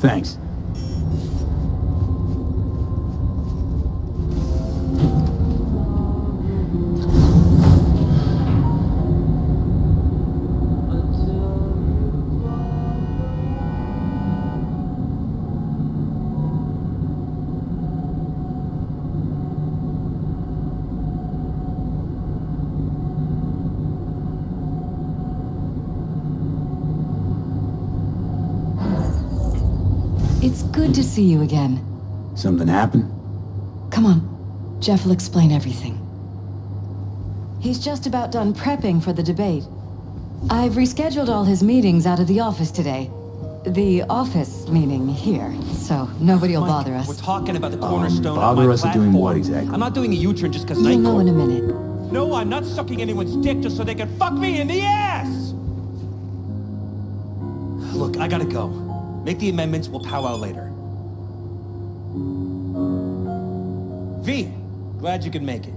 Thanks. It's good to see you again. Something happened? Come on. Jeff will explain everything. He's just about done prepping for the debate. I've rescheduled all his meetings out of the office today. The office meaning here, so nobody will bother us. We're talking about the cornerstone bother of my us at platform. doing what exactly? I'm not doing a U-turn just because You'll Night know Court... in a minute. No, I'm not sucking anyone's dick just so they can fuck me in the ass! Look, I gotta go. Make the amendments, we'll powwow later. V, glad you could make it.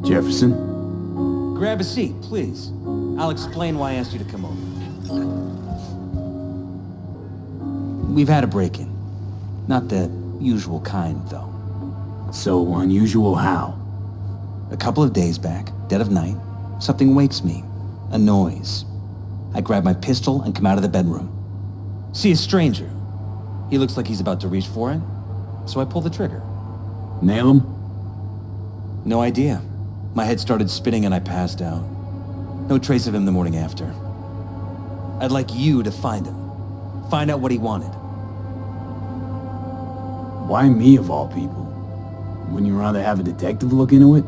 Jefferson? Grab a seat, please. I'll explain why I asked you to come over. We've had a break-in. Not the usual kind, though. So unusual how? A couple of days back, dead of night, something wakes me. A noise. I grab my pistol and come out of the bedroom. See a stranger. He looks like he's about to reach for it, so I pull the trigger. Nail him? No idea. My head started spinning and I passed out. No trace of him the morning after. I'd like you to find him. Find out what he wanted. Why me of all people? Wouldn't you rather have a detective look into it?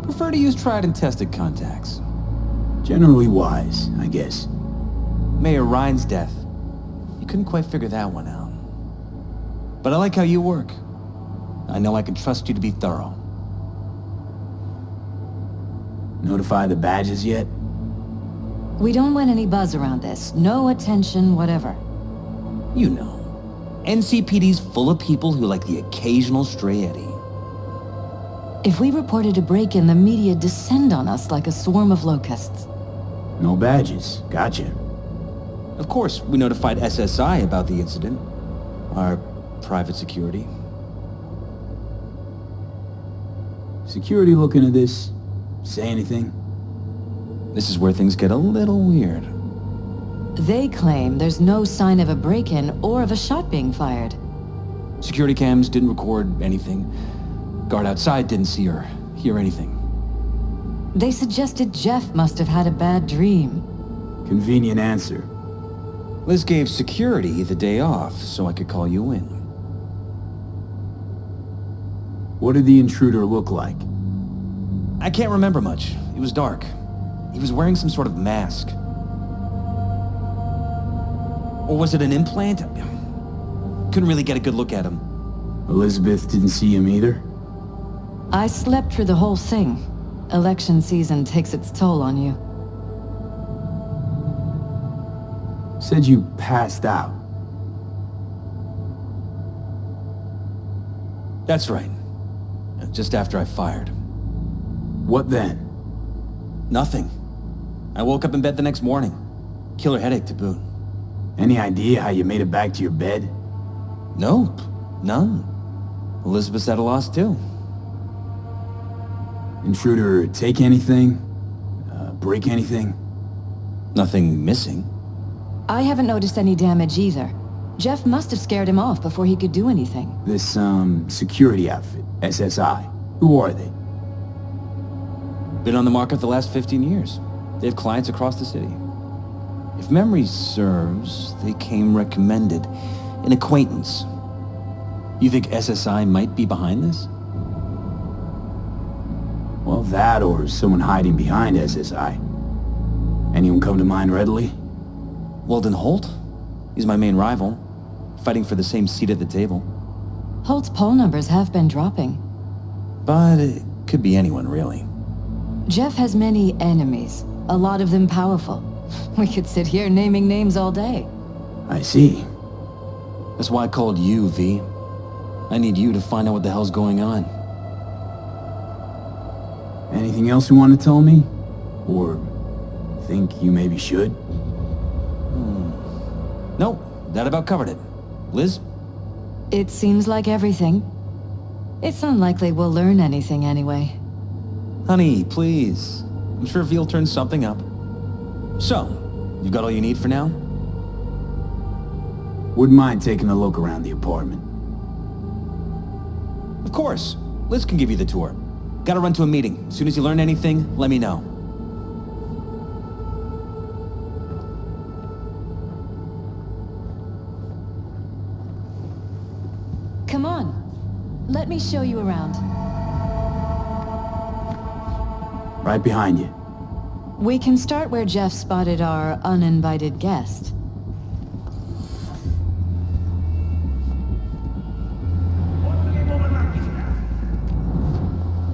Prefer to use tried and tested contacts. Generally wise, I guess. Mayor Ryan's death. You couldn't quite figure that one out. But I like how you work. I know I can trust you to be thorough. Notify the badges yet? We don't want any buzz around this. No attention, whatever. You know. NCPD's full of people who like the occasional stray eddy. If we reported a break-in, the media descend on us like a swarm of locusts. No badges. Gotcha. Of course, we notified SSI about the incident. Our private security. Security looking at this? Say anything? This is where things get a little weird. They claim there's no sign of a break-in or of a shot being fired. Security cams didn't record anything. Guard outside didn't see or hear anything. They suggested Jeff must have had a bad dream. Convenient answer. Liz gave security the day off so I could call you in. What did the intruder look like? I can't remember much. It was dark. He was wearing some sort of mask. Or was it an implant? Couldn't really get a good look at him. Elizabeth didn't see him either? I slept through the whole thing. Election season takes its toll on you. Said you passed out. That's right. Just after I fired. What then? Nothing. I woke up in bed the next morning. Killer headache to boot. Any idea how you made it back to your bed? Nope. None. Elizabeth's at a loss too. Intruder take anything? Break anything? Nothing missing. I haven't noticed any damage either. Jeff must have scared him off before he could do anything. This, security outfit, SSI. Who are they? Been on the market the last 15 years. They have clients across the city. If memory serves, they came recommended. An acquaintance. You think SSI might be behind this? Well, that or someone hiding behind SSI. Anyone come to mind readily? Weldon Holt? He's my main rival. Fighting for the same seat at the table. Holt's poll numbers have been dropping. But it could be anyone, really. Jeff has many enemies, a lot of them powerful. We could sit here naming names all day. I see. That's why I called you, V. I need you to find out what the hell's going on. Anything else you want to tell me? Or think you maybe should? Nope, that about covered it. Liz? It seems like everything. It's unlikely we'll learn anything anyway. Honey, please. I'm sure Veal turns something up. So, you got all you need for now? Wouldn't mind taking a look around the apartment. Of course. Liz can give you the tour. Gotta run to a meeting. As soon as you learn anything, let me know. Come on. Let me show you around. Right behind you. We can start where Jeff spotted our uninvited guest.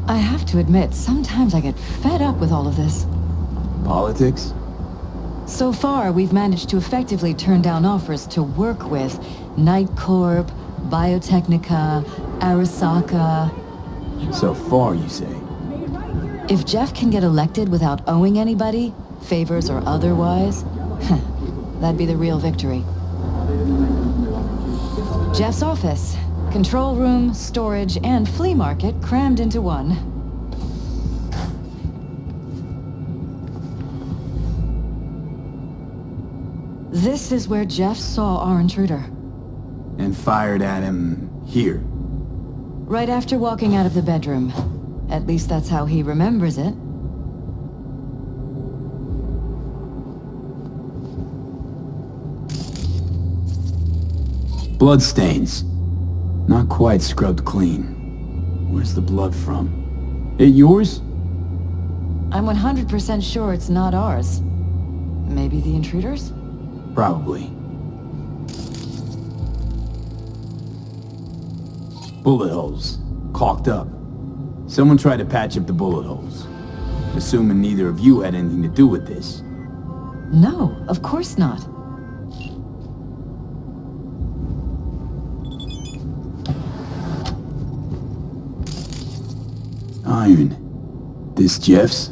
I have to admit, sometimes I get fed up with all of this. Politics? So far, we've managed to effectively turn down offers to work with Night Corp, Biotechnica, Arasaka. So far, you say? If Jeff can get elected without owing anybody, favors or otherwise, that'd be the real victory. Jeff's office. Control room, storage, and flea market crammed into one. This is where Jeff saw our intruder. And fired at him here. Right after walking out of the bedroom. At least that's how he remembers it. Bloodstains. Not quite scrubbed clean. Where's the blood from? It yours? I'm 100% sure it's not ours. Maybe the intruder's? Probably. Bullet holes. Caulked up. Someone tried to patch up the bullet holes. Assuming neither of you had anything to do with this. No, of course not. Iron. This Jeff's?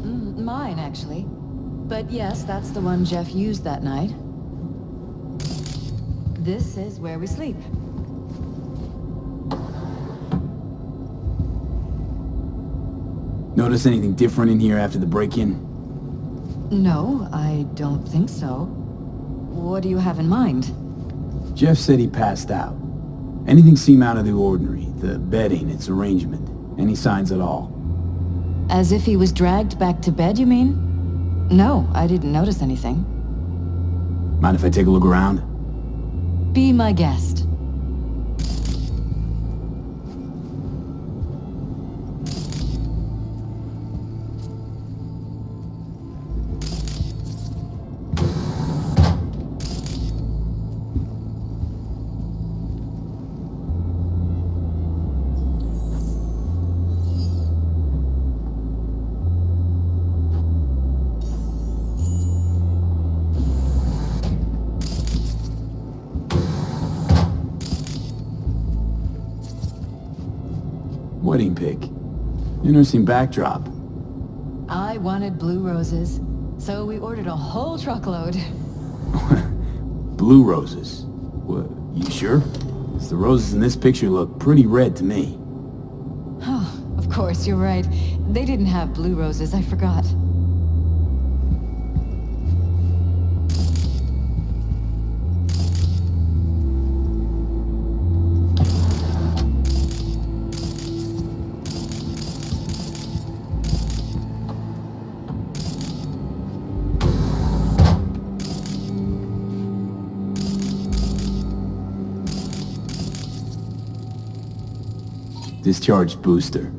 Mine, actually. But yes, that's the one Jeff used that night. This is where we sleep. Notice anything different in here after the break-in? No, I don't think so. What do you have in mind? Jeff said he passed out. Anything seem out of the ordinary? The bedding, its arrangement? Any signs at all? As if he was dragged back to bed, you mean? No, I didn't notice anything. Mind if I take a look around? Be my guest. Wedding pic. Interesting backdrop. I wanted blue roses, so we ordered a whole truckload. Blue roses. What, you sure? 'Cause the roses in this picture look pretty red to me. Oh, of course, you're right. They didn't have blue roses, I forgot. Discharged booster.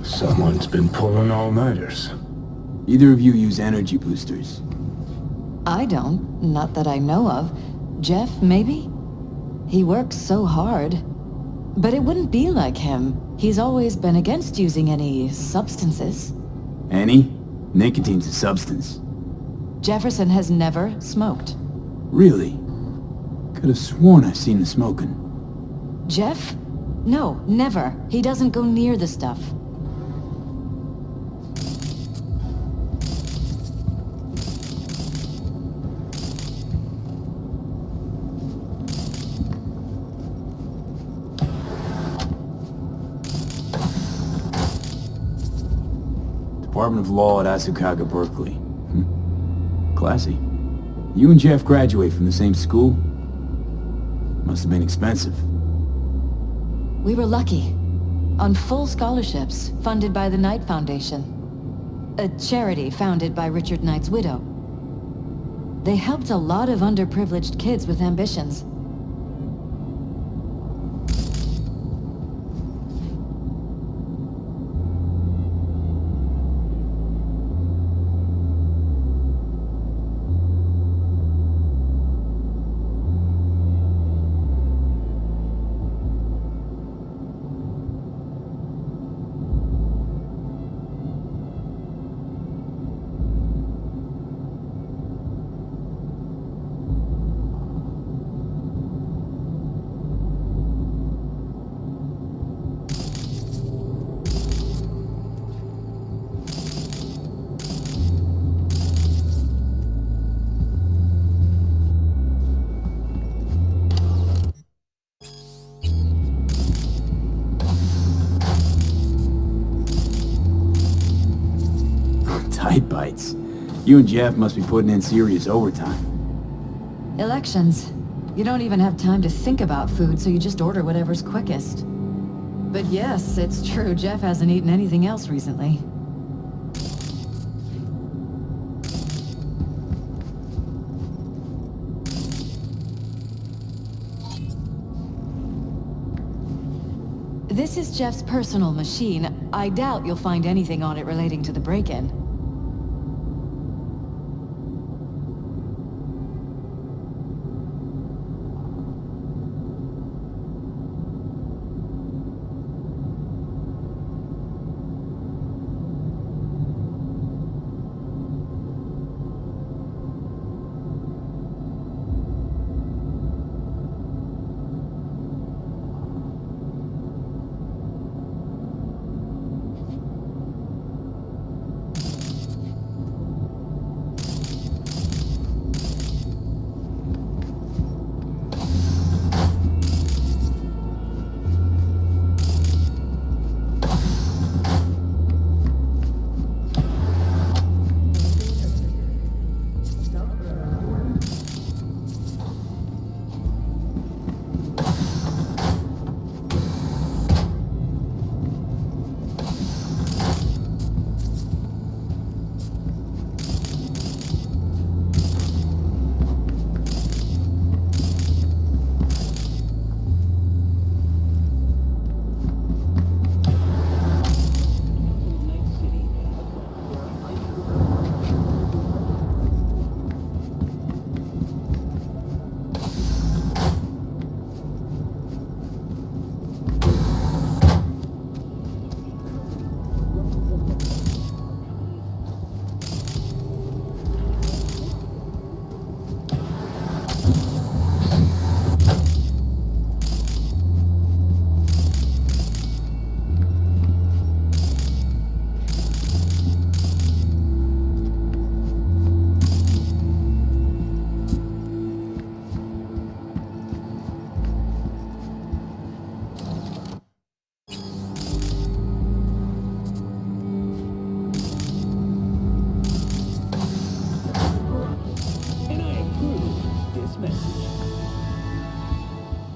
Someone's been pulling all-nighters. Either of you use energy boosters? I don't, not that I know of. Jeff, maybe? He works so hard. But it wouldn't be like him. He's always been against using any substances. Any? Nicotine's a substance. Jefferson has never smoked. Really? Could have sworn I've seen him smoking. Jeff? No, never. He doesn't go near the stuff. Department of Law at Asukaga, Berkeley. Classy. You and Jeff graduate from the same school? Must have been expensive. We were lucky. On full scholarships, funded by the Knight Foundation. A charity founded by Richard Knight's widow. They helped a lot of underprivileged kids with ambitions. Tight bites. You and Jeff must be putting in serious overtime. Elections. You don't even have time to think about food, so you just order whatever's quickest. But yes, it's true, Jeff hasn't eaten anything else recently. This is Jeff's personal machine. I doubt you'll find anything on it relating to the break-in.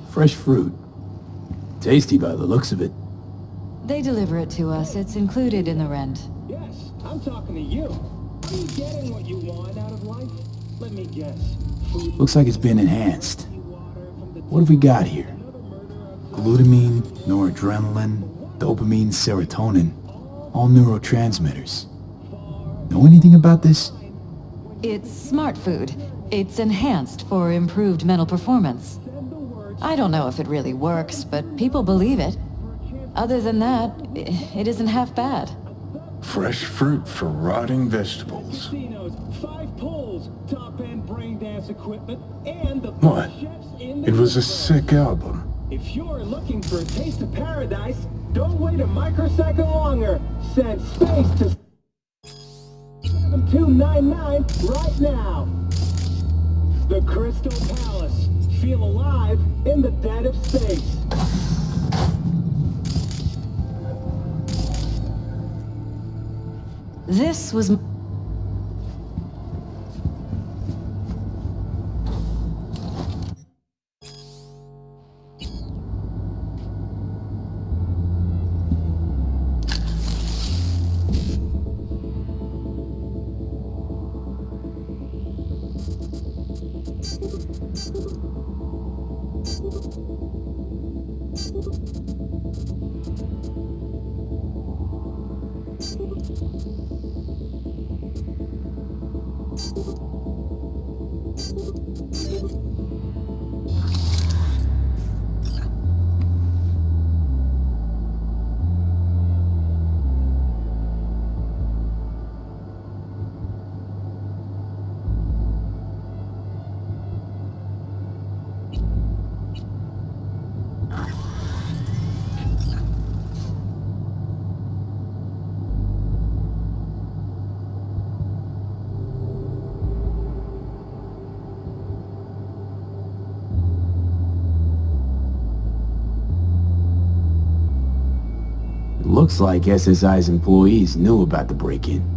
Fresh fruit. Tasty by the looks of it. They deliver it to us. It's included in the rent. Yes, I'm talking to you. Are you getting what you want out of life? Let me guess. Food. Looks like it's been enhanced. What have we got here? Glutamine, noradrenaline, dopamine, serotonin. All neurotransmitters. Know anything about this? It's smart food. It's enhanced for improved mental performance. I don't know if it really works, but people believe it. Other than that, it isn't half bad. Fresh fruit for rotting vegetables. Casinos, 5 pools, top-end brain dance equipment, and the What? best chefs in the It was a world. sick album. If you're looking for a taste of paradise, don't wait a microsecond longer. Send space to 7299 right now. The Crystal Palace. Feel alive in the dead of space. This was... Looks like SSI's employees knew about the break-in.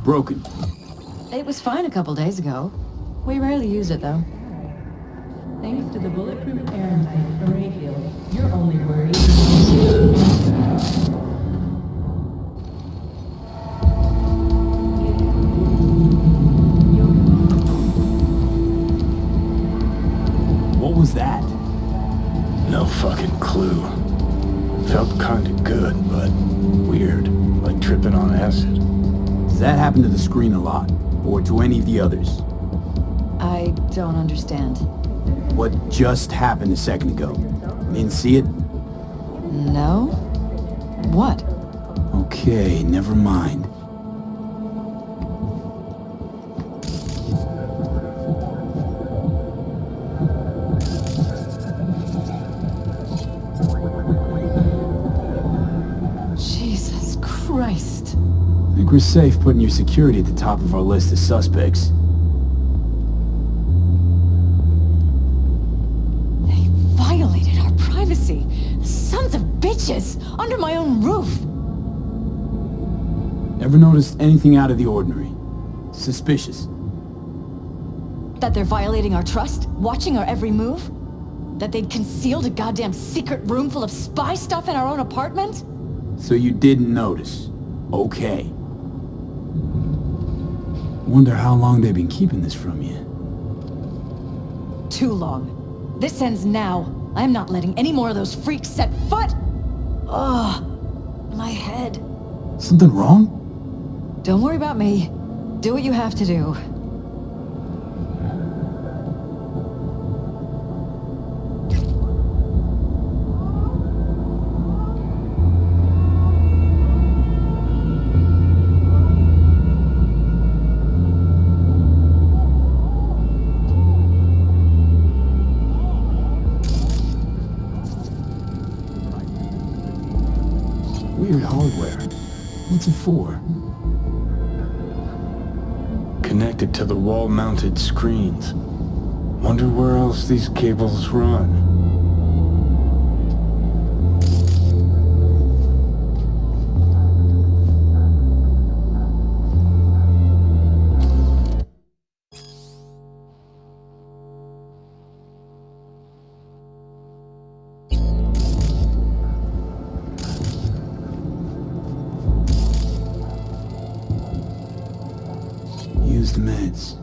Broken. It was fine a couple days ago. We rarely use it, though. Thanks to the bulletproof air tight from Rayfield, you're only worried. What was that? No fucking clue. Felt kinda good, but weird. Like tripping on acid. Does that happen to the screen a lot? Or to any of the others? I don't understand. What just happened a second ago? Didn't see it? No? What? Okay, never mind. Jesus Christ. I think we're safe putting your security at the top of our list of suspects. They violated our privacy. Sons of bitches! Under my own roof! Ever noticed anything out of the ordinary? Suspicious? That they're violating our trust? Watching our every move? That they'd concealed a goddamn secret room full of spy stuff in our own apartment? So you didn't notice. Okay. Wonder how long they've been keeping this from you. Too long. This ends now. I'm not letting any more of those freaks set foot! Ugh. My head. Something wrong? Don't worry about me. Do what you have to do. Weird hardware. What's it for? Connected to the wall-mounted screens. Wonder where else these cables run. Used meds.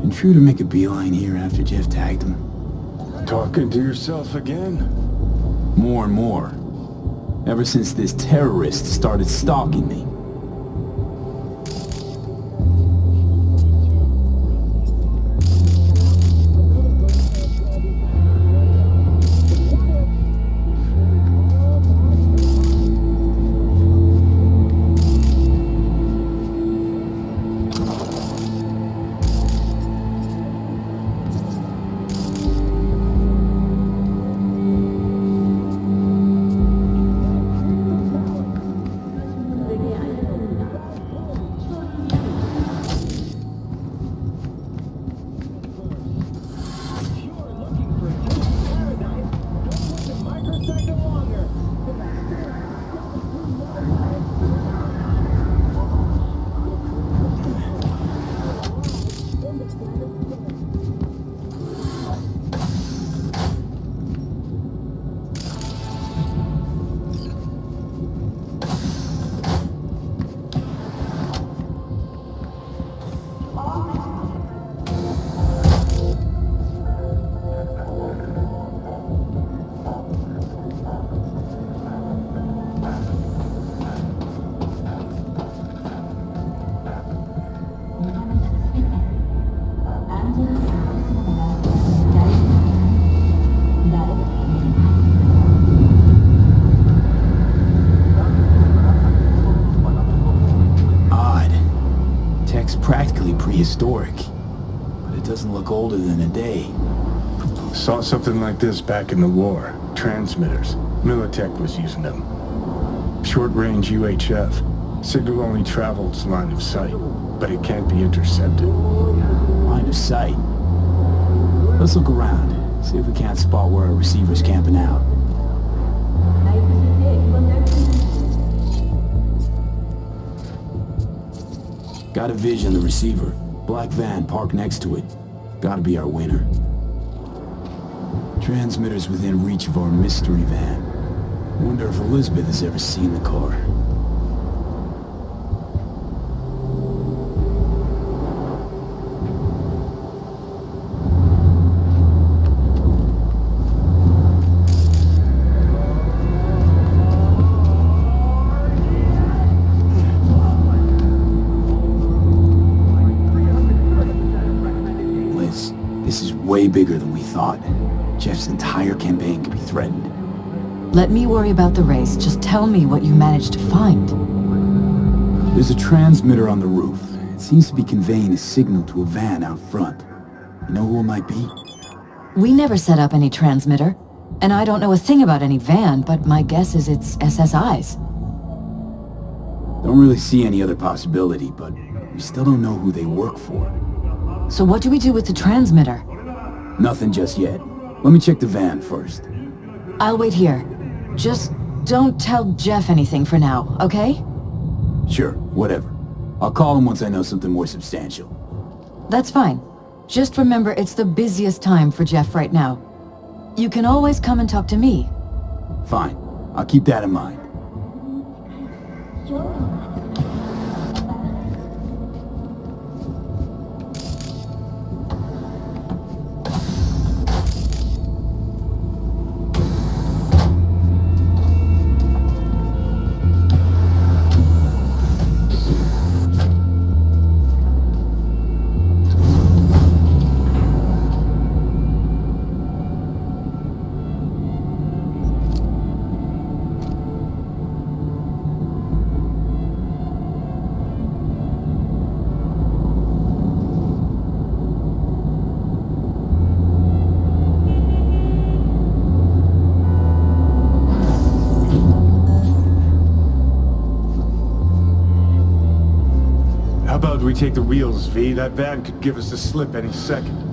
Been true to make a beeline here after Jeff tagged him. Talking to yourself again? More and more. Ever since this terrorist started stalking me. practically prehistoric. But it doesn't look older than a day. Saw something like this back in the war. Transmitters. Militech was using them. Short-range UHF. Signal only travels line of sight, but it can't be intercepted. Line of sight. Let's look around. See if we can't spot where our receiver's camping out. Got a vision, the receiver. Black van parked next to it. Gotta be our winner. Transmitters within reach of our mystery van. Wonder if Elizabeth has ever seen the car. Liz, this is way bigger than we thought. Jeff's entire campaign could be threatened. Let me worry about the race. Just tell me what you managed to find. There's a transmitter on the roof. It seems to be conveying a signal to a van out front. You know who it might be? We never set up any transmitter. And I don't know a thing about any van, but my guess is it's SSI's. Don't really see any other possibility, but we still don't know who they work for. So what do we do with the transmitter? Nothing just yet. Let me check the van first. I'll wait here. Just don't tell Jeff anything for now, okay? Sure, whatever. I'll call him once I know something more substantial. That's fine. Just remember it's the busiest time for Jeff right now. You can always come and talk to me. Fine. I'll keep that in mind. How about we take the wheels, V? That van could give us the slip any second.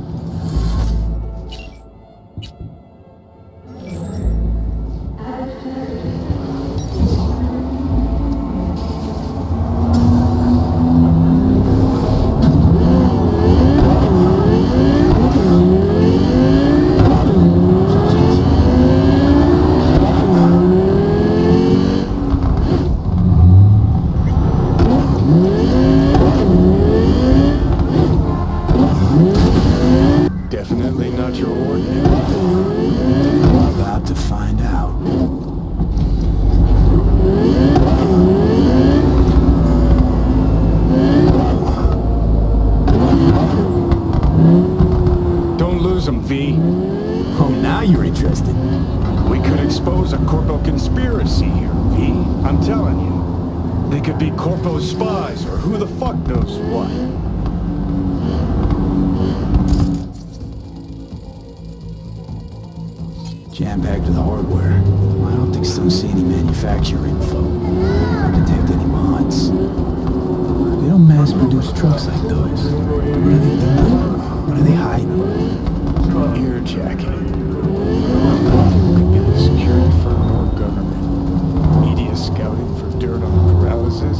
Definitely not your ordinary. About to find out. Don't lose them, V. Oh, now you're interested. We could expose a Corpo conspiracy here, V. I'm telling you. They could be Corpo spies or who the fuck knows what. Jam-packed with hardware. My optics don't see any manufacturer info. Don't detect any mods. They don't mass-produce trucks like those. What are they doing? What are they hiding? Earjacking. Could be the security firm or government. Media scouting for dirt on paralysis.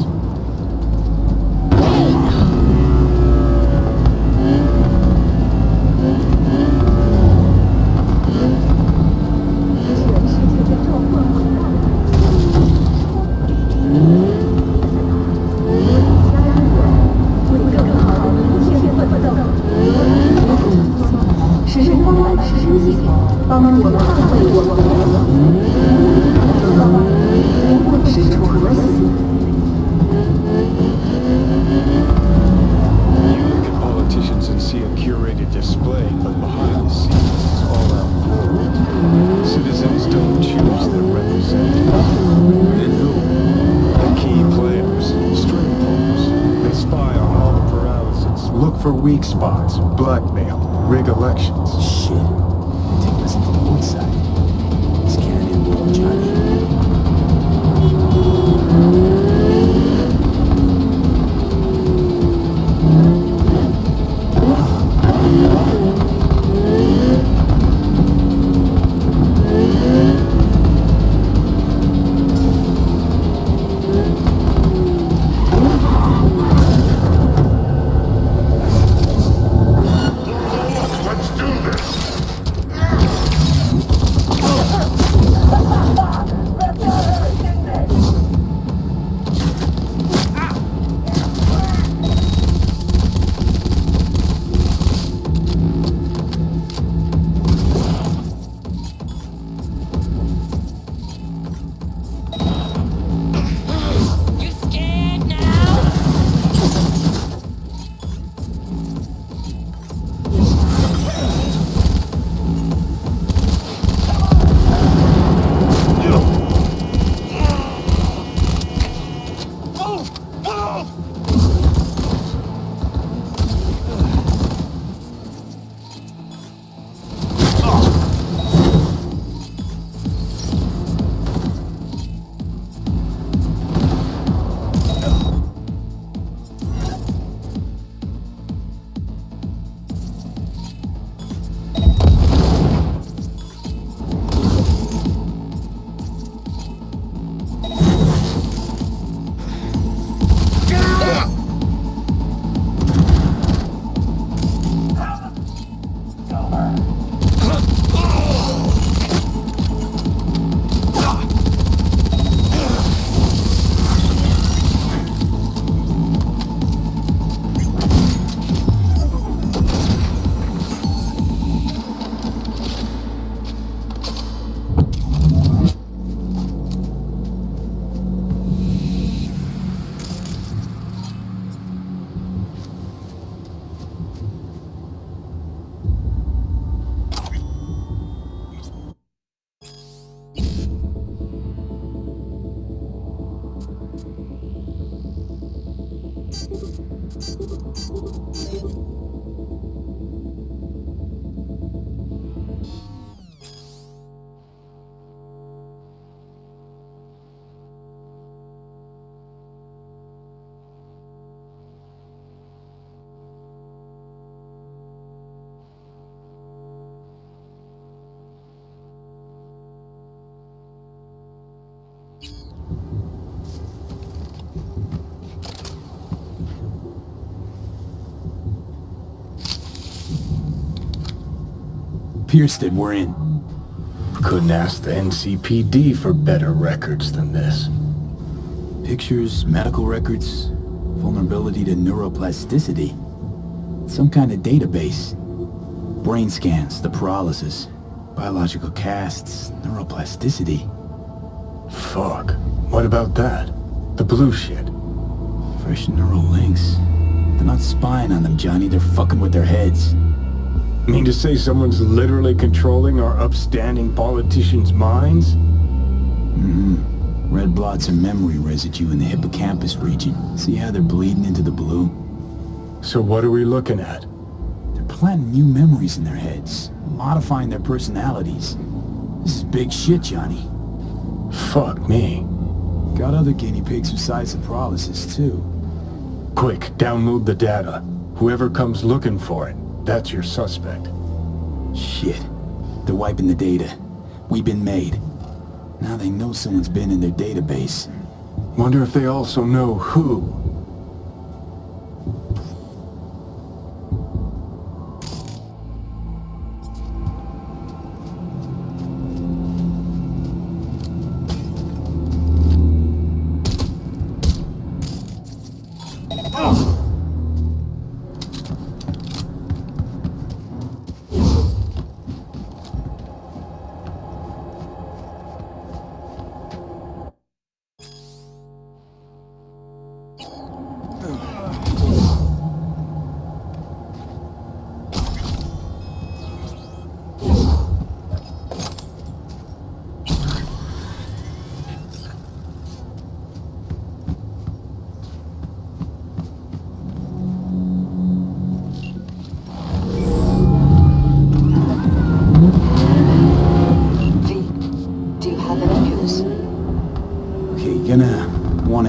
You look at politicians and see a curated display, but behind the scenes it's all out war. Citizens don't choose their representatives. Then who? The key players, string pulls. They spy on all the parameters. for weak spots, blackmail, rig elections. Shit. They're taking us into the wood side. This can't end well, Johnny. Pierced it, we're in. Couldn't ask the NCPD for better records than this. Pictures, medical records, vulnerability to neuroplasticity. Some kind of database. Brain scans, the paralysis, biological casts, neuroplasticity. Fuck. What about that? The blue shit. Fresh neural links. They're not spying on them, Johnny. They're fucking with their heads. Mean to say someone's literally controlling our upstanding politicians' minds? Red blots are memory residue in the hippocampus region. See how they're bleeding into the blue? So what are we looking at? They're planting new memories in their heads, modifying their personalities. This is big shit, Johnny. Fuck me. Got other guinea pigs besides the paralysis, too. Quick, download the data. Whoever comes looking for it, that's your suspect. Shit. They're wiping the data. We've been made. Now they know someone's been in their database. Wonder if they also know who.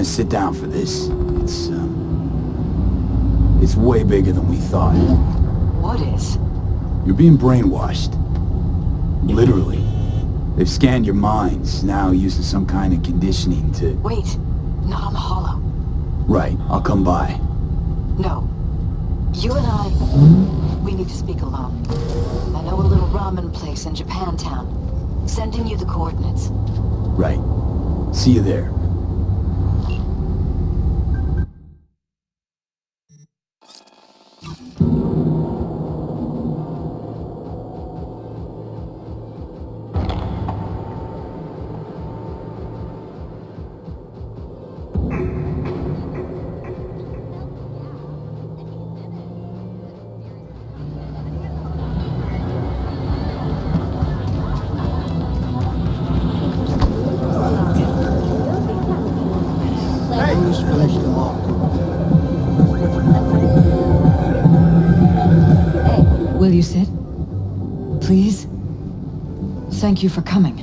gonna sit down for this. It's way bigger than we thought. What is? You're being brainwashed. Literally. They've scanned your minds, now using some kind of conditioning to... Wait, not on the holo. Right, I'll come by. No. You and I, we need to speak alone. I know a little ramen place in Japantown. Sending you the coordinates. Right. See you there. Will you sit? Please? Thank you for coming.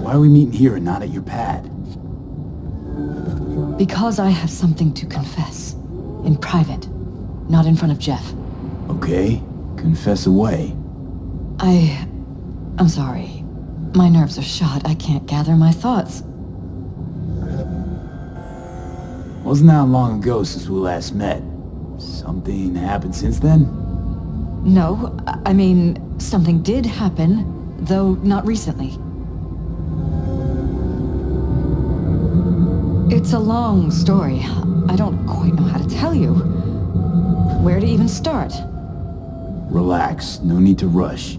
Why are we meeting here and not at your pad? Because I have something to confess. In private. Not in front of Jeff. Okay, confess away. I'm sorry. My nerves are shot. I can't gather my thoughts. Wasn't that long ago since we last met? Something happened since then? No, I mean, something did happen, though not recently. It's a long story. I don't quite know how to tell you. Where to even start? Relax, no need to rush.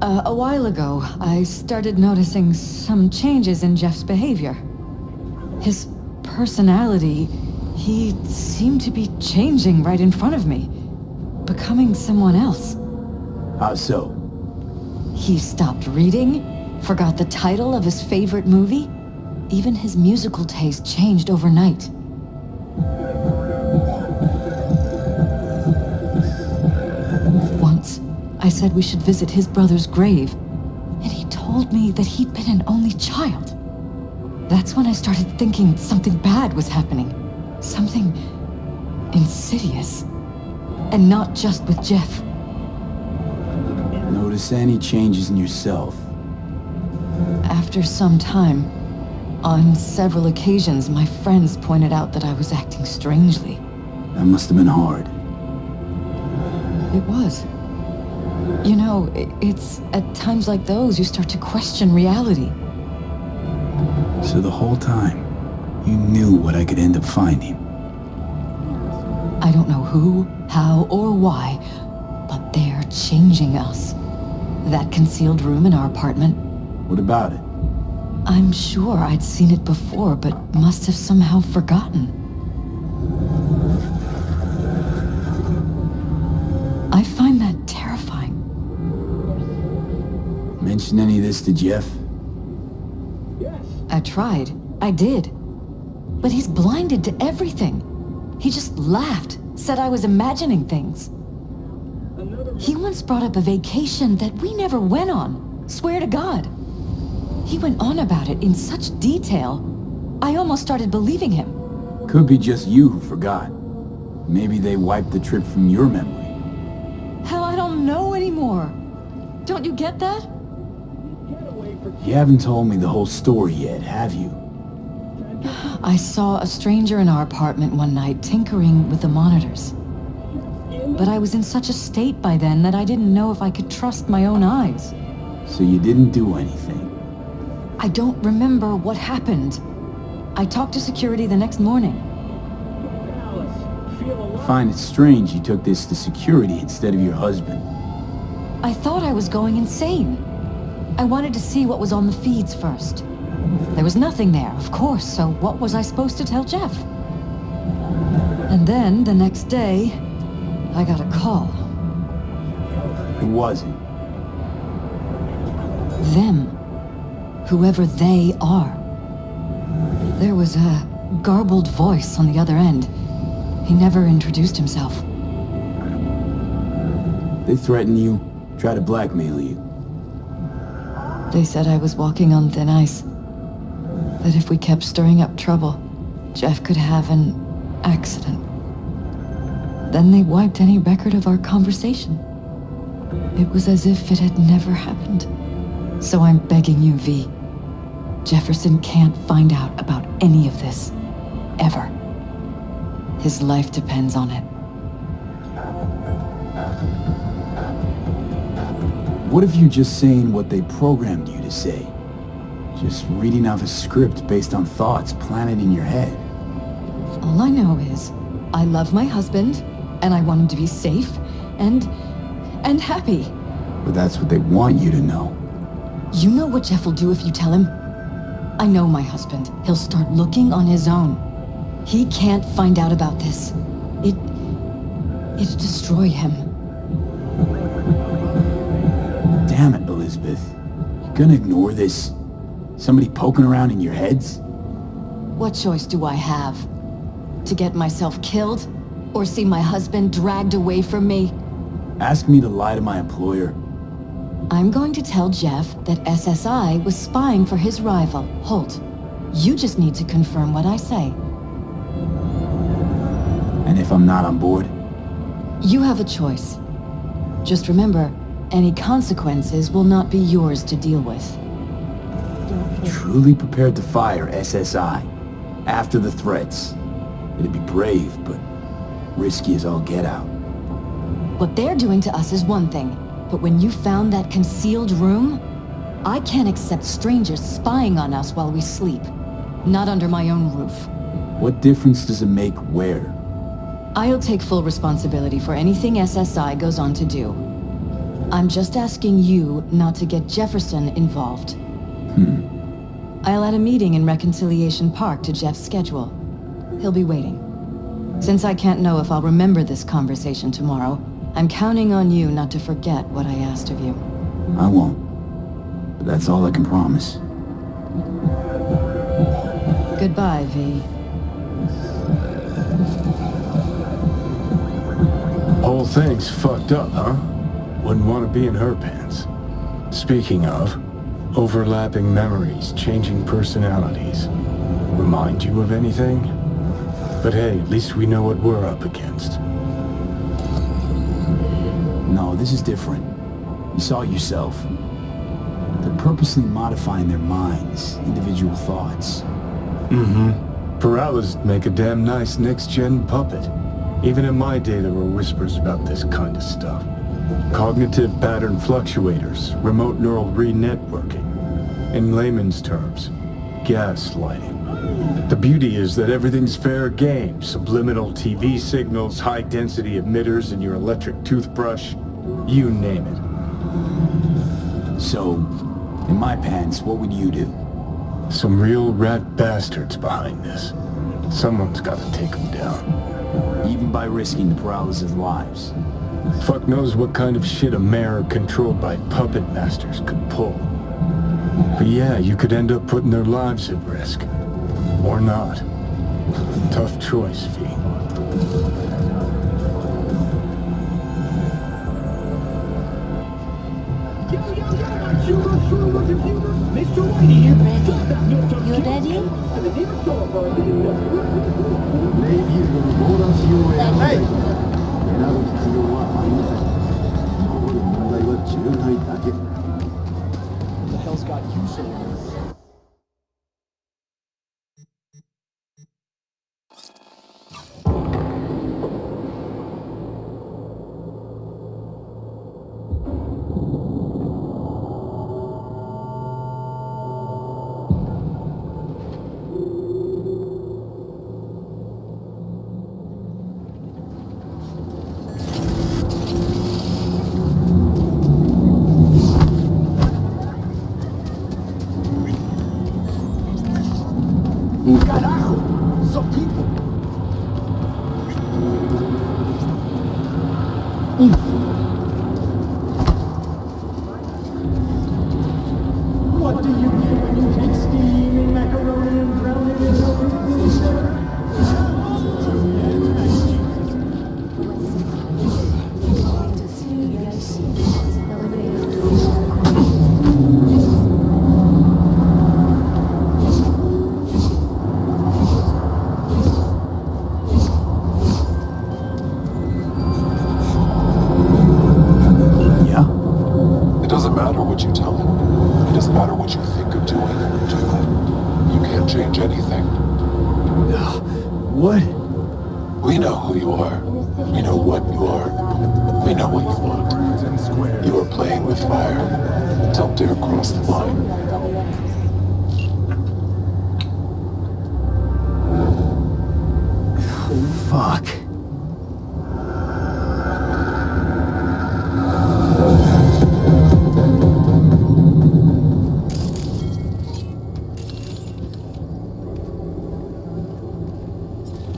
A while ago, I started noticing some changes in Jeff's behavior. His personality, he seemed to be changing right in front of me. Becoming someone else. How so? He stopped reading, forgot the title of his favorite movie. Even his musical taste changed overnight. Once, I said we should visit his brother's grave, and he told me that he'd been an only child. That's when I started thinking something bad was happening. Something insidious. And not just with Jeff. Notice any changes in yourself? After some time, on several occasions, my friends pointed out that I was acting strangely. That must have been hard. It was. You know, it's at times like those you start to question reality. So the whole time, you knew what I could end up finding. I don't know who, how, or why, but they're changing us. That concealed room in our apartment, What about it? I'm sure I'd seen it before, but must have somehow forgotten. I find that terrifying. Mention any of this to Jeff? I tried. I did. But he's blinded to everything. He just laughed, said I was imagining things. He once brought up a vacation that we never went on. Swear to God. He went on about it in such detail, I almost started believing him. Could be just you who forgot. Maybe they wiped the trip from your memory. Hell, I don't know anymore. Don't you get that? You haven't told me the whole story yet, have you? I saw a stranger in our apartment one night tinkering with the monitors. But I was in such a state by then that I didn't know if I could trust my own eyes. So you didn't do anything? I don't remember what happened. I talked to security the next morning. I find it strange you took this to security instead of your husband. I thought I was going insane. I wanted to see what was on the feeds first. There was nothing there, of course, so what was I supposed to tell Jeff? And then, the next day, I got a call. Who was it? Them. Whoever they are. There was a garbled voice on the other end. He never introduced himself. They threaten you, try to blackmail you. They said I was walking on thin ice. That if we kept stirring up trouble, Jeff could have an accident. Then they wiped any record of our conversation. It was as if it had never happened. So I'm begging you, V. Jefferson can't find out about any of this. Ever. His life depends on it. What if you're just saying what they programmed you to say? Just reading off a script based on thoughts planted in your head. All I know is, I love my husband, and I want him to be safe, and happy. But that's what they want you to know. You know what Jeff will do if you tell him? I know my husband. He'll start looking on his own. He can't find out about this. It'd destroy him. Damn it, Elizabeth. You gonna ignore this? Somebody poking around in your heads? What choice do I have? To get myself killed? Or see my husband dragged away from me? Ask me to lie to my employer. I'm going to tell Jeff that SSI was spying for his rival, Holt. You just need to confirm what I say. And if I'm not on board? You have a choice. Just remember, any consequences will not be yours to deal with. Truly prepared to fire SSI after the threats. It'd be brave, but risky as all get out. What they're doing to us is one thing, but when you found that concealed room, I can't accept strangers spying on us while we sleep. Not under my own roof. What difference does it make where? I'll take full responsibility for anything SSI goes on to do. I'm just asking you not to get Jefferson involved. I'll add a meeting in Reconciliation Park to Jeff's schedule. He'll be waiting. Since I can't know if I'll remember this conversation tomorrow, I'm counting on you not to forget what I asked of you. I won't. But that's all I can promise. Goodbye, V. Whole thing's fucked up, huh? Wouldn't want to be in her pants. Speaking of, overlapping memories, changing personalities. Remind you of anything? But hey, at least we know what we're up against. No, this is different. You saw it yourself. They're purposely modifying their minds, individual thoughts. Peralta's make a damn nice next-gen puppet. Even in my day, there were whispers about this kind of stuff. Cognitive pattern fluctuators, remote neural re-networking. In layman's terms, gaslighting. The beauty is that everything's fair game. Subliminal TV signals, high-density emitters in your electric toothbrush. You name it. So, in my pants, what would you do? Some real rat bastards behind this. Someone's gotta take them down. Even by risking the Peralta's lives. Fuck knows what kind of shit a mayor controlled by puppet masters could pull. But yeah, you could end up putting their lives at risk. Or not. Tough choice, V. You ready? The hell's got you so Carajo! Some people! What do you get when you take steaming macaroni and drown it in change anything. What? We know who you are. We know what you are. We know what you want. You are playing with fire. Don't dare cross the line. Fuck.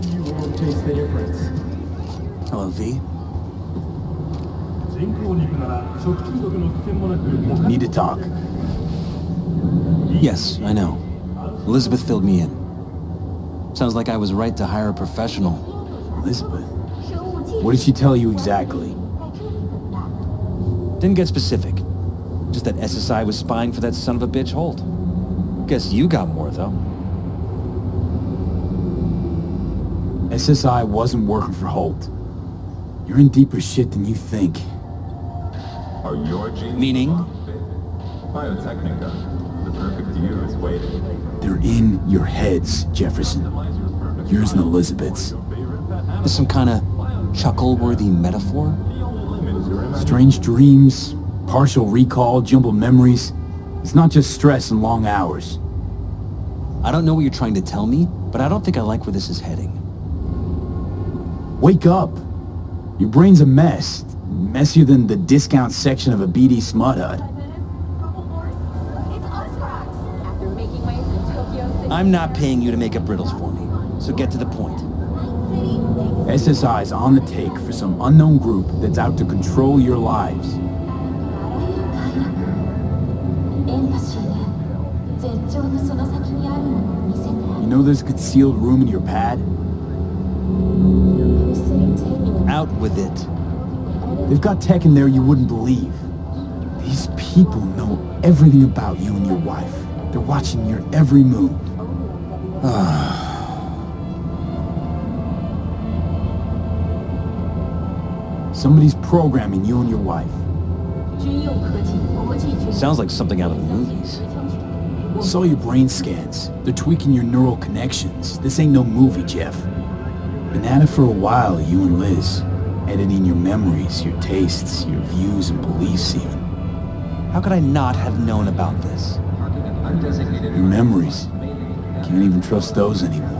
You won't taste the difference. Hello, V. 人工肉なら食中毒の危険もなく Need to talk. Yes, I know. Elizabeth filled me in. Sounds like I was right to hire a professional. Elizabeth, what did she tell you exactly? Didn't get specific. Just that SSI was spying for that son of a bitch Holt. Guess you got more, though. SSI wasn't working for Holt. You're in deeper shit than you think. Are your genes Meaning? Biotechnica. The perfect you is waiting. They're in your heads, Jefferson. Yours and Elizabeth's. Is some kind of chuckle-worthy metaphor? Strange dreams, partial recall, jumbled memories. It's not just stress and long hours. I don't know what you're trying to tell me, but I don't think I like where this is heading. Wake up. Your brain's a mess. Messier than the discount section of a BD smut hut. I'm not paying you to make up riddles for me, so get to the point. SSI's on the take for some unknown group that's out to control your lives. You know there's a concealed room in your pad? Out with it. They've got tech in there you wouldn't believe. These people know everything about you and your wife. They're watching your every move. Somebody's programming you and your wife. Sounds like something out of the movies. Saw your brain scans. They're tweaking your neural connections. This ain't no movie, Jeff. Been at it for a while, you and Liz. Editing your memories, your tastes, your views and beliefs even. How could I not have known about this? Your memories. Can't even trust those anymore.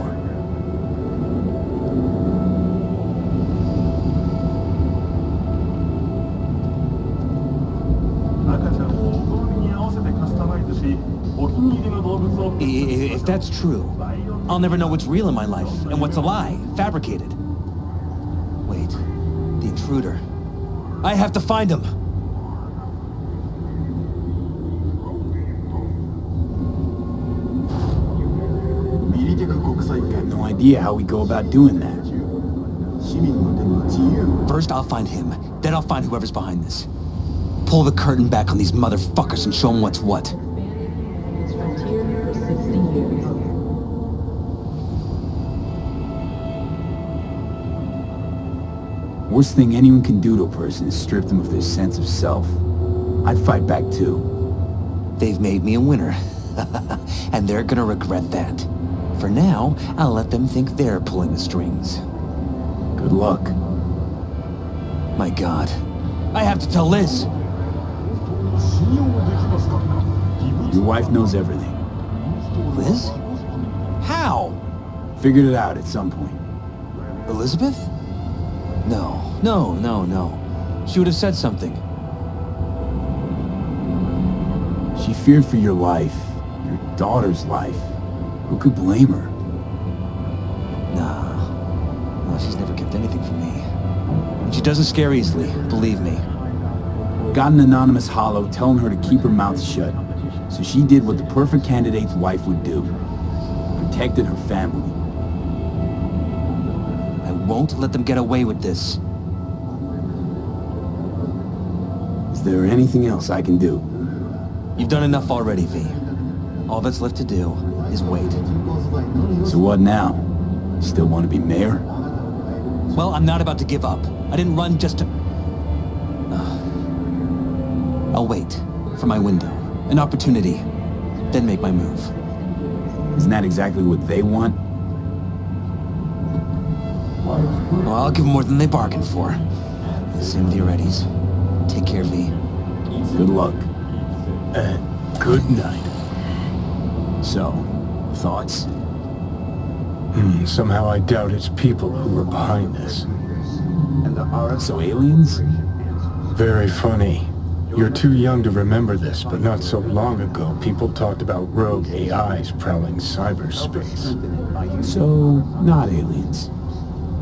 If that's true, I'll never know what's real in my life and what's a lie, fabricated. Wait, the intruder. I have to find him. Got no idea how we go about doing that. First, I'll find him. Then I'll find whoever's behind this. Pull the curtain back on these motherfuckers and show them what's what. Worst thing anyone can do to a person is strip them of their sense of self. I'd fight back too. They've made me a winner. And they're gonna regret that. For now, I'll let them think they're pulling the strings. Good luck. My God. I have to tell Liz. Your wife knows everything. Liz? How? Figured it out at some point. Elizabeth? No. She would have said something. She feared for your life, your daughter's life. Who could blame her? Nah. No, she's never kept anything from me. And she doesn't scare easily, believe me. Got an anonymous hollow telling her to keep her mouth shut. So she did what the perfect candidate's wife would do. Protected her family. I won't let them get away with this. Is there anything else I can do? You've done enough already, V. All that's left to do is wait. So what now? Still want to be mayor? Well, I'm not about to give up. I didn't run just to... I'll wait for my window, an opportunity, then make my move. Isn't that exactly what they want? Well, I'll give them more than they bargained for. Same with your Eddies. Take care, V. Good luck. And good night. So, thoughts? Somehow I doubt it's people who are behind this. So aliens? Very funny. You're too young to remember this, but not so long ago, people talked about rogue AIs prowling cyberspace. So, not aliens.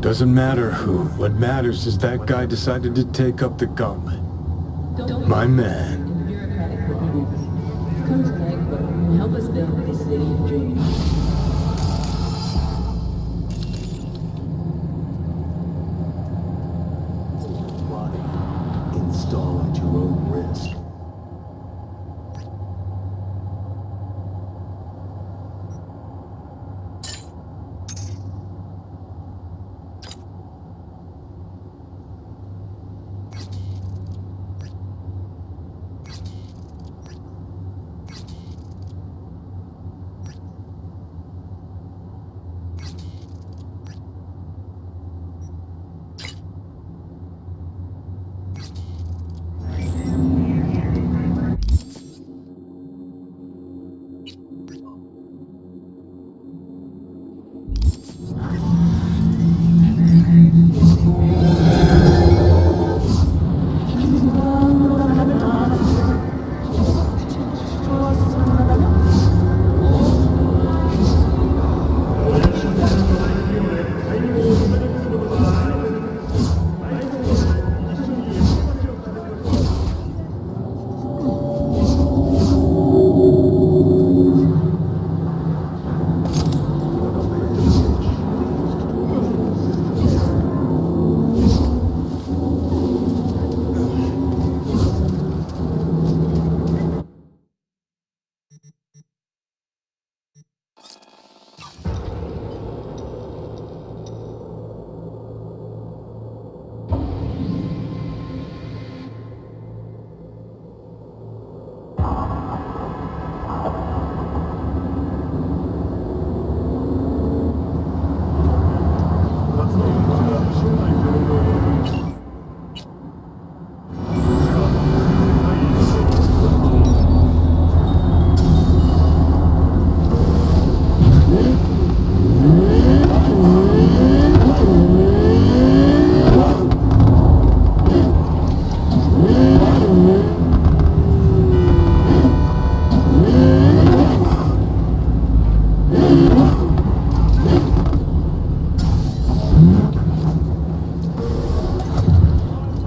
Doesn't matter who. What matters is that guy decided to take up the gauntlet. My man. Come to Lakewood and help us build a city of dreams. Install at your own risk.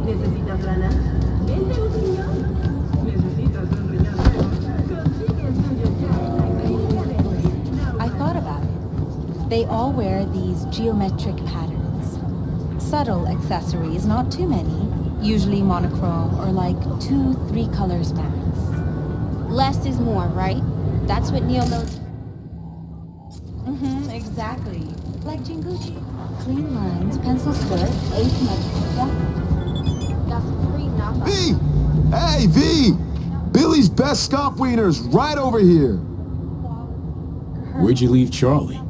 ¿Necesitas lana? Vente, Luciño. ¿Necesitas un riñón nuevo? Consigue el tuyo ya en la clínica de hoy. I thought about it. They all wear these geometric patterns. Subtle accessories, not too many. Usually monochrome or like 2-3 colors max. Less is more, right? That's what neo-military... Mm-hmm, exactly. Like Jinguchi. Clean lines, pencil skirt, asymmetrical jacket. That's free knockoff. V! Hey, V! Billy's best scop wiener's right over here. Where'd you leave Charlie?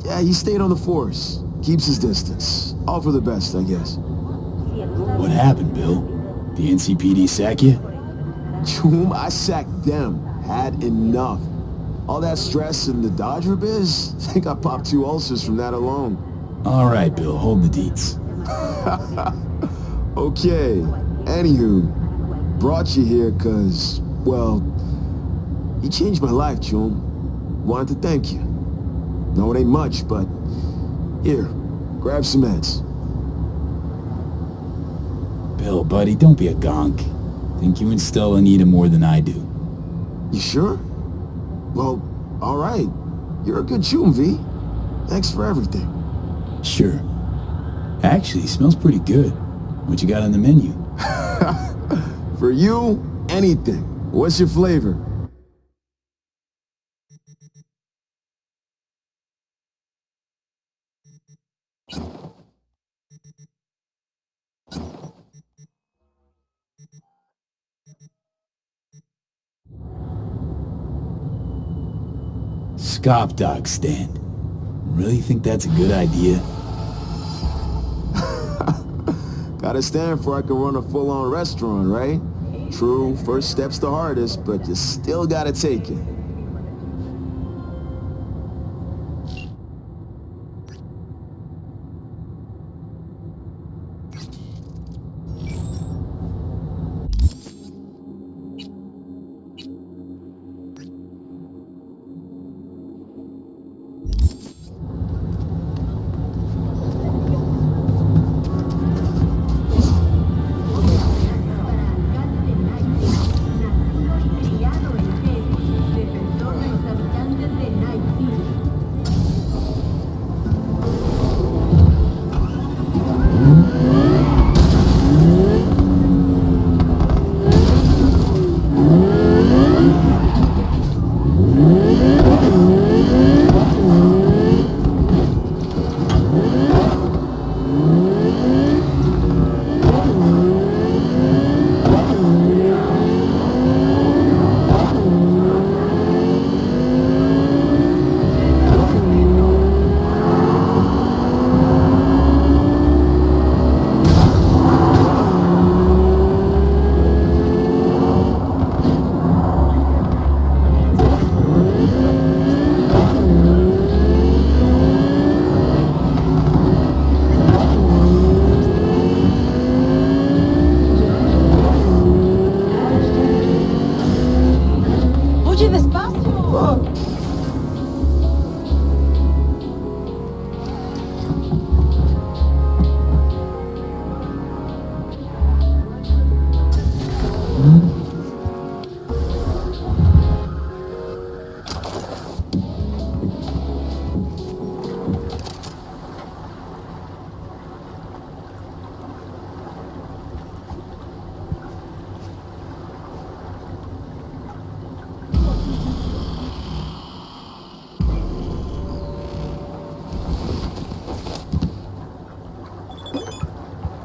Yeah, he stayed on the force. Keeps his distance. All for the best, I guess. What happened, Bill? The NCPD sack you? Choom, I sacked them. Had enough. All that stress in the Dodger biz? Think I popped 2 ulcers from that alone. All right, Bill, hold the deets. Okay, anywho, brought you here cause, well, you changed my life, Choom. Wanted to thank you. No, it ain't much, but here, grab some meds. Bill, buddy, don't be a gonk. Think you and Stella need him more than I do. You sure? Well, all right. You're a good Choom, V. Thanks for everything. Sure. Actually, smells pretty good. What you got on the menu? For you, anything. What's your flavor? Scop dog stand. Really think that's a good idea? Gotta stand before I can run a full-on restaurant, right? True, first step's the hardest, but you still gotta take it.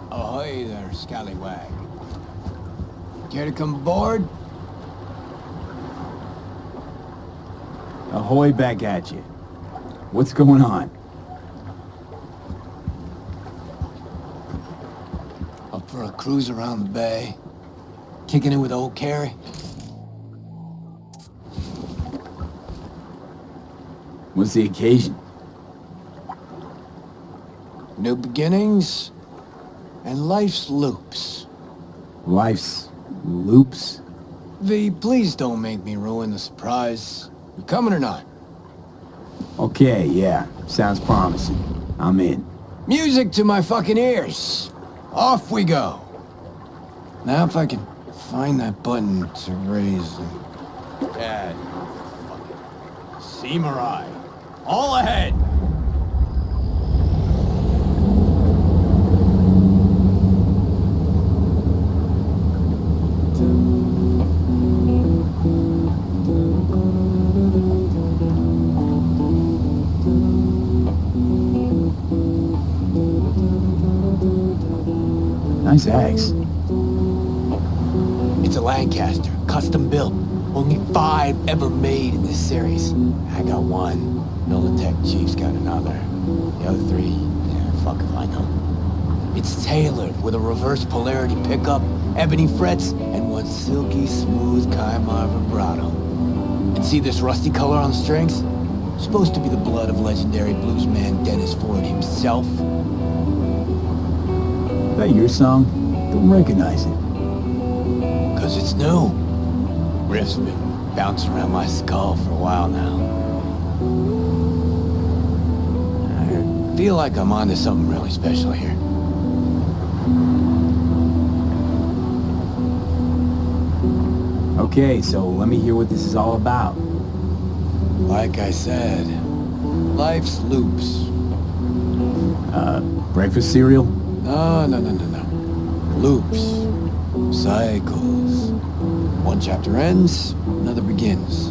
Ahoy there, scallywag. Care to come aboard? Ahoy back at you. What's going on? Up for a cruise around the bay. Kicking it with old Carrie. What's the occasion? New beginnings and life's loops. Life's loops? V, please don't make me ruin the surprise. You coming or not? Okay, yeah. Sounds promising. I'm in. Music to my fucking ears. Off we go. Now if I can find that button to raise them. Dad. Samurai. All ahead. Nice axe. It's a Lancaster, custom built. Only 5 ever made in this series. I got one. Militech Chief's got another. The other 3, yeah, fuck if I know. It's tailored with a reverse polarity pickup, ebony frets, and one silky smooth Kaimar vibrato. And see this rusty color on the strings? Supposed to be the blood of legendary bluesman Dennis Ford himself. Is that your song? Don't recognize it. 'Cause it's new. Riff's been bouncing around my skull for a while now. I feel like I'm onto something really special here. Okay, so let me hear what this is all about. Like I said, life's loops. Breakfast cereal? No. Loops. Cycles. One chapter ends, another begins.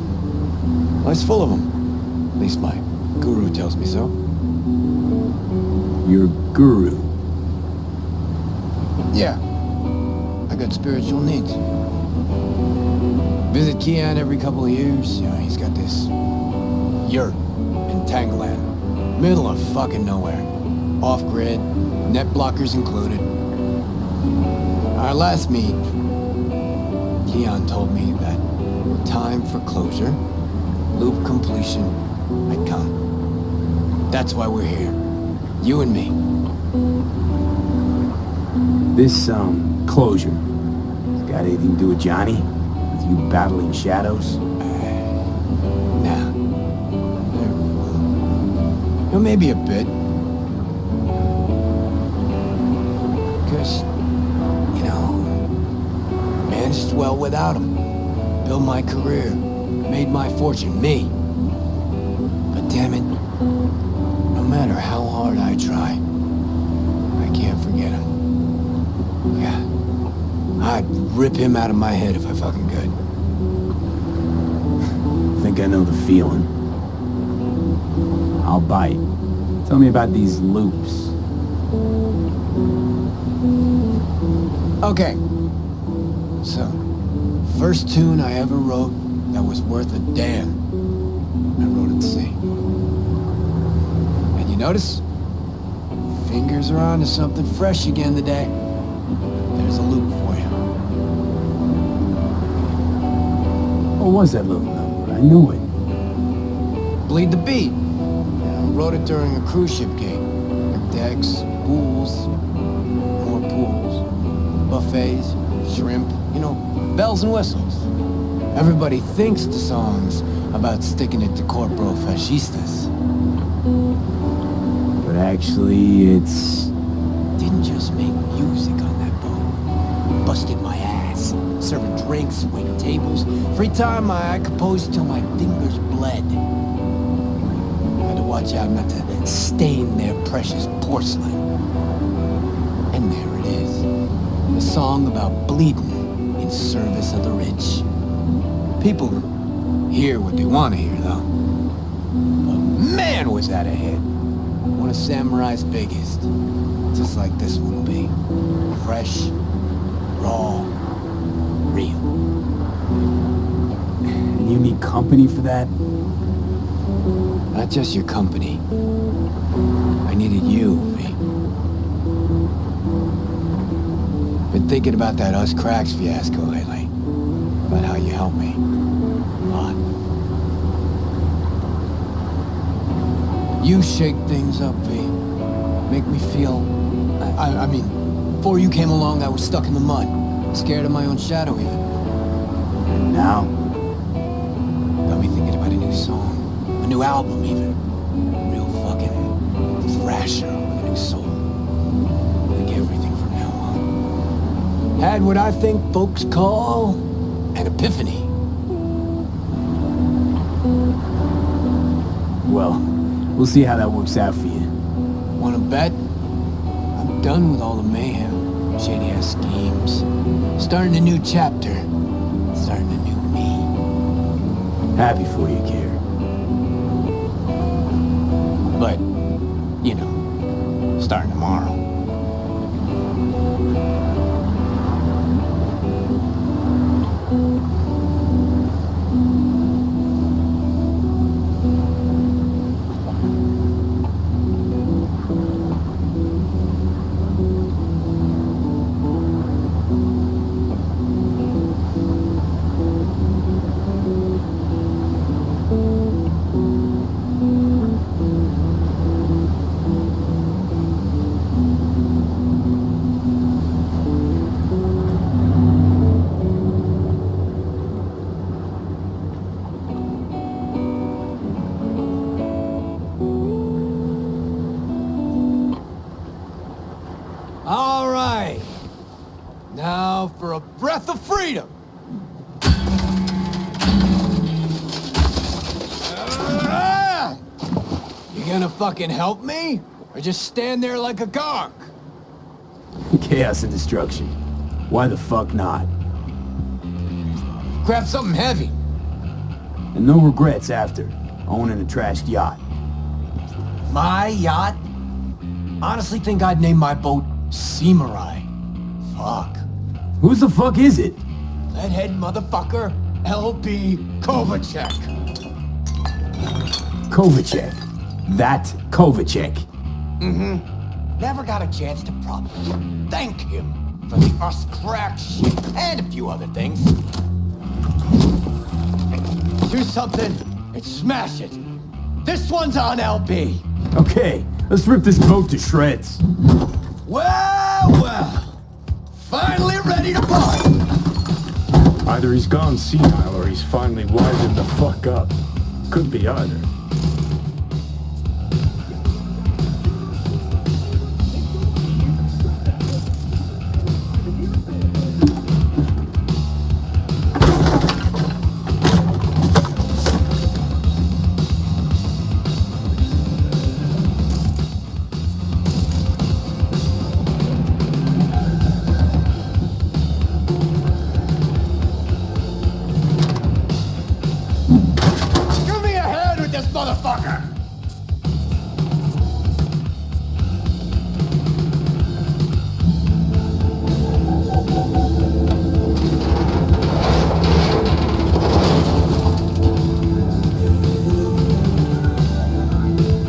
Life's full of them. At least my guru tells me so. Your guru? Yeah. I got spiritual needs. Visit Kian every couple of years. You know, he's got this yurt in Tangleland. Middle of fucking nowhere. Off-grid, net blockers included. Our last meet, Keon told me that time for closure, loop completion, had come. That's why we're here. You and me. This, closure, it's got anything to do with Johnny? With you battling shadows? Nah. Well, maybe a bit. Because, you know, managed well without him. Built my career. Made my fortune. Me. But damn it, no matter how hard I try, I can't forget him. Yeah. I'd rip him out of my head if I fucking could. I think I know the feeling. I'll bite. Tell me about these loops. Okay. So, first tune I ever wrote that was worth a damn, I wrote at sea. And you notice? Fingers are on to something fresh again today. There's a loop for you. What was that little number? I knew it. Bleed the Beat. Wrote it during a cruise ship gig. Decks, pools, more pools, buffets, shrimp, you know, bells and whistles. Everybody thinks the song's about sticking it to corporal fascistas. But actually, it's... Didn't just make music on that boat. Busted my ass. Serving drinks, waiting tables. Free time I composed till my fingers bled. Had to watch out not to stain their precious porcelain. And there it is. A song about bleeding in service of the rich. People hear what they want to hear, though. But man, was that a hit. One of Samurai's biggest. Just like this one will be. Fresh, raw, real. And you need company for that? Not just your company. I needed you, V. Been thinking about that Us Cracks fiasco lately. About how you helped me. A lot. You shake things up, V. Make me feel... I mean, before you came along, I was stuck in the mud. Scared of my own shadow, even. And now? Got me thinking about a new song. A new album, even. Real fucking thrasher with a new soul. Like everything from now on. Had what I think folks call an epiphany. Well, we'll see how that works out for you. Wanna bet? I'm done with all the mayhem, shady-ass schemes. Starting a new chapter. Starting a new me. Happy for you, Kier. But, you know, starting tomorrow. All right. Now for a breath of freedom. You gonna fucking help me? Or just stand there like a gonk? Chaos and destruction. Why the fuck not? Grab something heavy. And no regrets after owning a trashed yacht. My yacht? Honestly think I'd name my boat Samurai. Fuck. Whose the fuck is it? Leadhead motherfucker, L.B. Kovacek. Kovacic. That Kovacic. Never got a chance to properly thank him for the us crack shit and a few other things. Do something and smash it. This one's on LB. Okay, let's rip this boat to shreds. Well. Finally ready to party. Either he's gone senile or he's finally wisened the fuck up. Could be either. Give me a hand with this motherfucker!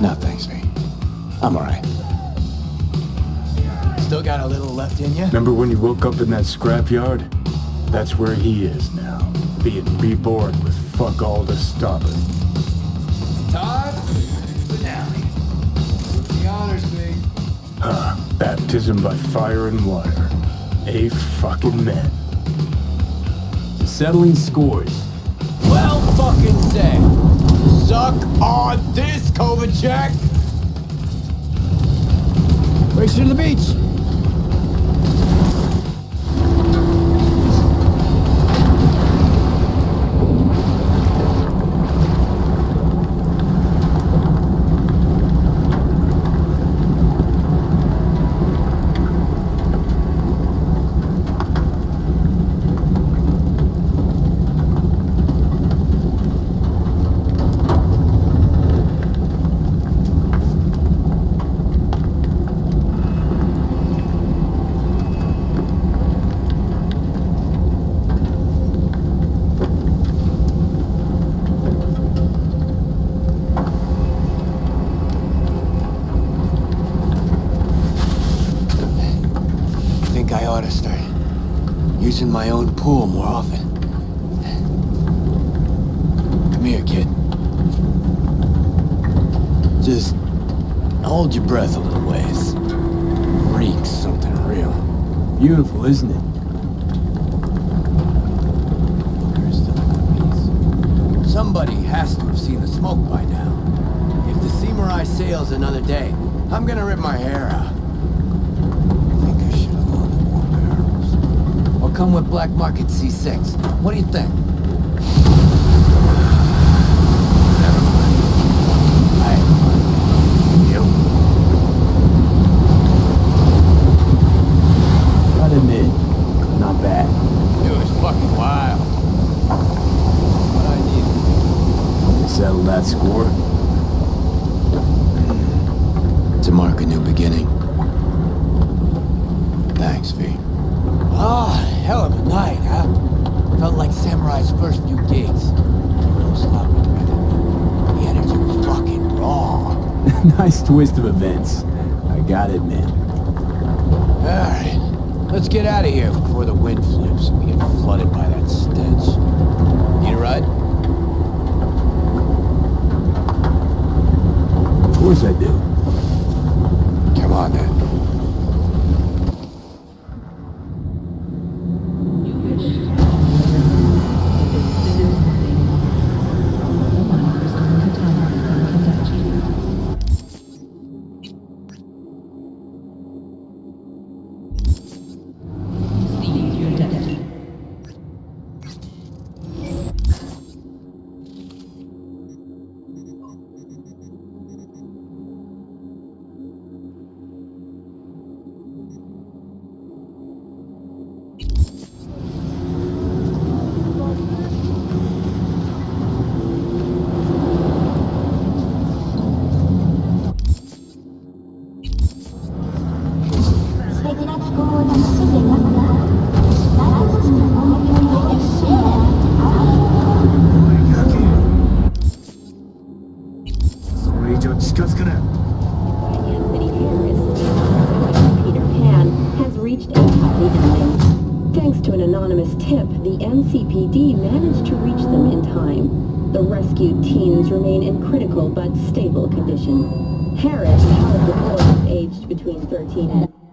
No, thanks, me. I'm alright. Still got a little left in you? Remember when you woke up in that scrapyard? That's where he is now, being reborn with fuck all to stop it. Time for the finale. The honors, me. Baptism by fire and water. A fucking man. Settling scores. Well fucking said. Suck on this, Kovacic! Race you to the beach. I ought to start using my own pool more often. Come here, kid. Just hold your breath a little ways. Reeks something real. Beautiful, isn't it? Somebody has to have seen the smoke by now. If the Samurai sails another day, I'm gonna rip my hair out. Come with Black Market C6. What do you think? Never mind. Gotta admit, not bad. It was fucking wild. That's what I needed. Settle that score. To mark a new beginning. Thanks, V. Ah, hell of a night, huh? Felt like Samurai's first few gigs. No sloppy together. The energy was fucking raw. Nice twist of events, I gotta admit. Alright, let's get out of here before the wind flips and we get flooded by that stench. Need a ride? Of course I do. Come on, then. Anthony Harris, Peter Pan, has reached a happy ending. Thanks to an anonymous tip, the NCPD managed to reach them in time. The rescued teens remain in critical but stable condition. Harris, how the boy is aged between 13 and